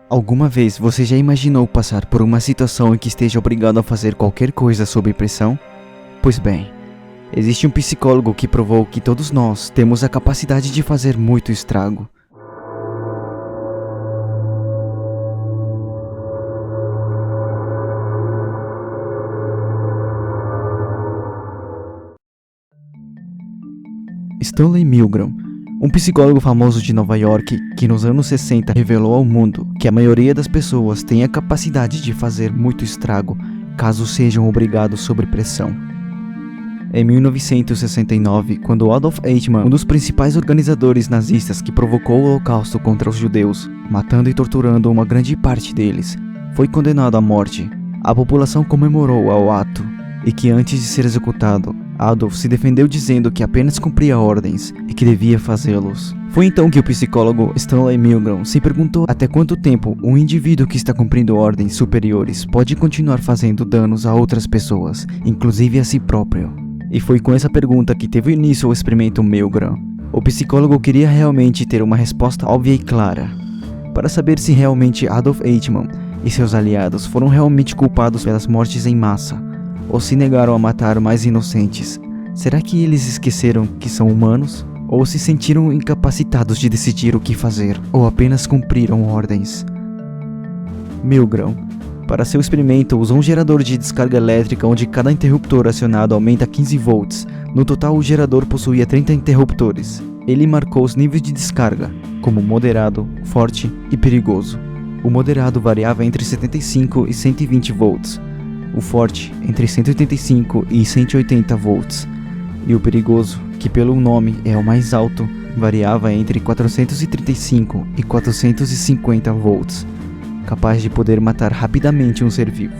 Alguma vez você já imaginou passar por uma situação em que esteja obrigado a fazer qualquer coisa sob pressão? Pois bem, existe um psicólogo que provou que todos nós temos a capacidade de fazer muito estrago. Stanley Milgram, um psicólogo famoso de Nova York que nos anos 60 revelou ao mundo que a maioria das pessoas tem a capacidade de fazer muito estrago caso sejam obrigados sob pressão. Em 1969, quando Adolf Eichmann, um dos principais organizadores nazistas que provocou o Holocausto contra os judeus, matando e torturando uma grande parte deles, foi condenado à morte, a população comemorou ao ato e que antes de ser executado, Adolf se defendeu dizendo que apenas cumpria ordens e que devia fazê-los. Foi então que o psicólogo Stanley Milgram se perguntou até quanto tempo um indivíduo que está cumprindo ordens superiores pode continuar fazendo danos a outras pessoas, inclusive a si próprio. E foi com essa pergunta que teve início o experimento Milgram. O psicólogo queria realmente ter uma resposta óbvia e clara, para saber se realmente Adolf Eichmann e seus aliados foram realmente culpados pelas mortes em massa, ou se negaram a matar mais inocentes. Será que eles esqueceram que são humanos? Ou se sentiram incapacitados de decidir o que fazer, ou apenas cumpriram ordens? Milgram, para seu experimento, usou um gerador de descarga elétrica onde cada interruptor acionado aumenta 15 volts. No total, o gerador possuía 30 interruptores. Ele marcou os níveis de descarga, como moderado, forte e perigoso. O moderado variava entre 75 e 120 volts. O forte entre 185 e 180 volts, e o perigoso, que pelo nome é o mais alto, variava entre 435 e 450 volts, capaz de poder matar rapidamente um ser vivo.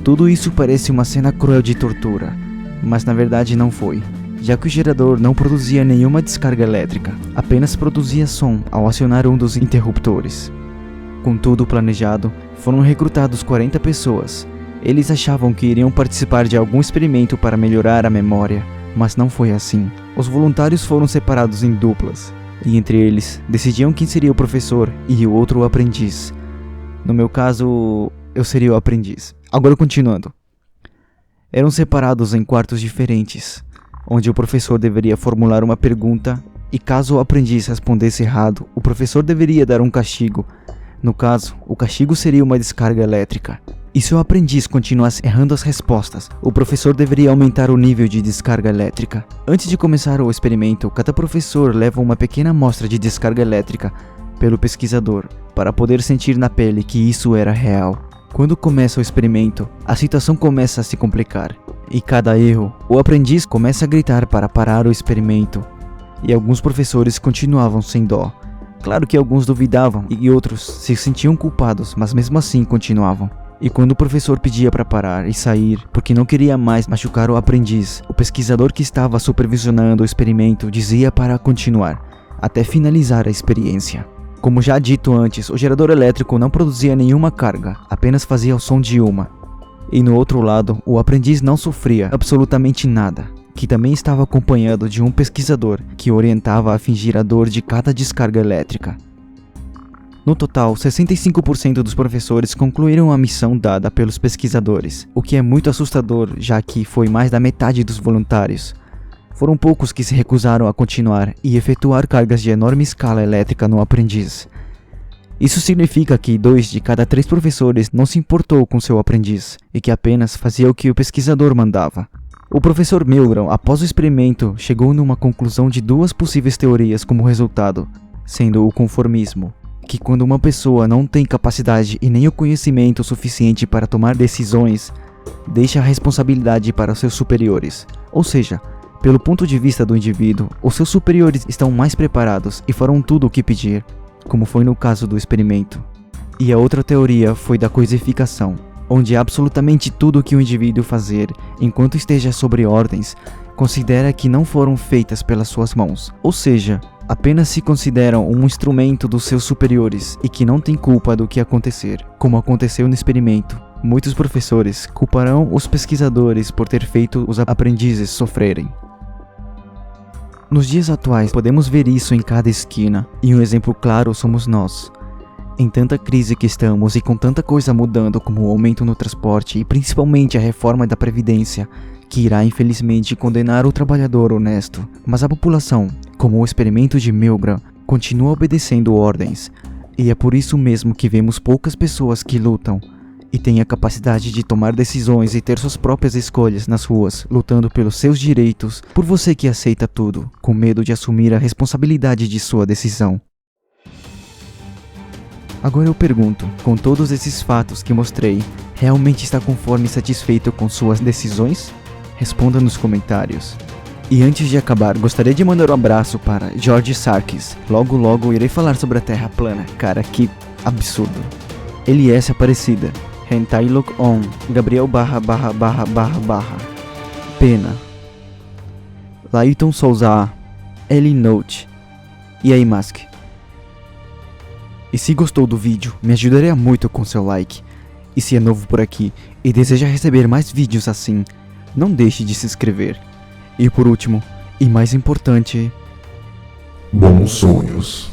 Tudo isso parece uma cena cruel de tortura, mas na verdade não foi, já que o gerador não produzia nenhuma descarga elétrica, apenas produzia som ao acionar um dos interruptores. Com tudo planejado, foram recrutados 40 pessoas. Eles achavam que iriam participar de algum experimento para melhorar a memória, mas não foi assim. Os voluntários foram separados em duplas, e entre eles, decidiam quem seria o professor e o outro o aprendiz. No meu caso, eu seria o aprendiz. Agora continuando. Eram separados em quartos diferentes, onde o professor deveria formular uma pergunta, e caso o aprendiz respondesse errado, o professor deveria dar um castigo. No caso, o castigo seria uma descarga elétrica. E se o aprendiz continuasse errando as respostas, o professor deveria aumentar o nível de descarga elétrica. Antes de começar o experimento, cada professor leva uma pequena amostra de descarga elétrica pelo pesquisador, para poder sentir na pele que isso era real. Quando começa o experimento, a situação começa a se complicar, e cada erro, o aprendiz começa a gritar para parar o experimento, e alguns professores continuavam sem dó. Claro que alguns duvidavam e outros se sentiam culpados, mas mesmo assim continuavam. E quando o professor pedia para parar e sair, porque não queria mais machucar o aprendiz, o pesquisador que estava supervisionando o experimento dizia para continuar, até finalizar a experiência. Como já dito antes, o gerador elétrico não produzia nenhuma carga, apenas fazia o som de uma. E no outro lado, o aprendiz não sofria absolutamente nada, que também estava acompanhado de um pesquisador que orientava a fingir a dor de cada descarga elétrica. No total, 65% dos professores concluíram a missão dada pelos pesquisadores, o que é muito assustador, já que foi mais da metade dos voluntários. Foram poucos que se recusaram a continuar e efetuar cargas de enorme escala elétrica no aprendiz. Isso significa que 2 de cada 3 professores não se importou com seu aprendiz, e que apenas fazia o que o pesquisador mandava. O professor Milgram, após o experimento, chegou numa conclusão de 2 possíveis teorias como resultado, sendo o conformismo, que quando uma pessoa não tem capacidade e nem o conhecimento suficiente para tomar decisões, deixa a responsabilidade para os seus superiores. Ou seja, pelo ponto de vista do indivíduo, os seus superiores estão mais preparados e farão tudo o que pedir, como foi no caso do experimento. E a outra teoria foi da coisificação, onde absolutamente tudo o que o indivíduo fazer, enquanto esteja sobre ordens, considera que não foram feitas pelas suas mãos, ou seja, apenas se consideram um instrumento dos seus superiores e que não tem culpa do que acontecer, como aconteceu no experimento. Muitos professores culparão os pesquisadores por ter feito os aprendizes sofrerem. Nos dias atuais, podemos ver isso em cada esquina, e um exemplo claro somos nós. Em tanta crise que estamos e com tanta coisa mudando como o aumento no transporte e principalmente a reforma da Previdência, que irá infelizmente condenar o trabalhador honesto, mas a população, como o experimento de Milgram, continua obedecendo ordens, e é por isso mesmo que vemos poucas pessoas que lutam e têm a capacidade de tomar decisões e ter suas próprias escolhas nas ruas, lutando pelos seus direitos, por você que aceita tudo, com medo de assumir a responsabilidade de sua decisão. Agora eu pergunto, com todos esses fatos que mostrei, realmente está conforme e satisfeito com suas decisões? Responda nos comentários. E antes de acabar, gostaria de mandar um abraço para George Sarkis. Logo logo irei falar sobre a Terra plana. Cara, que absurdo. Eliesse Aparecida. Hentai Look On. Gabriel ////. Pena. Laíton Souza. Ellie Note. E aí, Mask? E se gostou do vídeo, me ajudaria muito com seu like. E se é novo por aqui e deseja receber mais vídeos assim, não deixe de se inscrever. E por último, e mais importante, bons sonhos.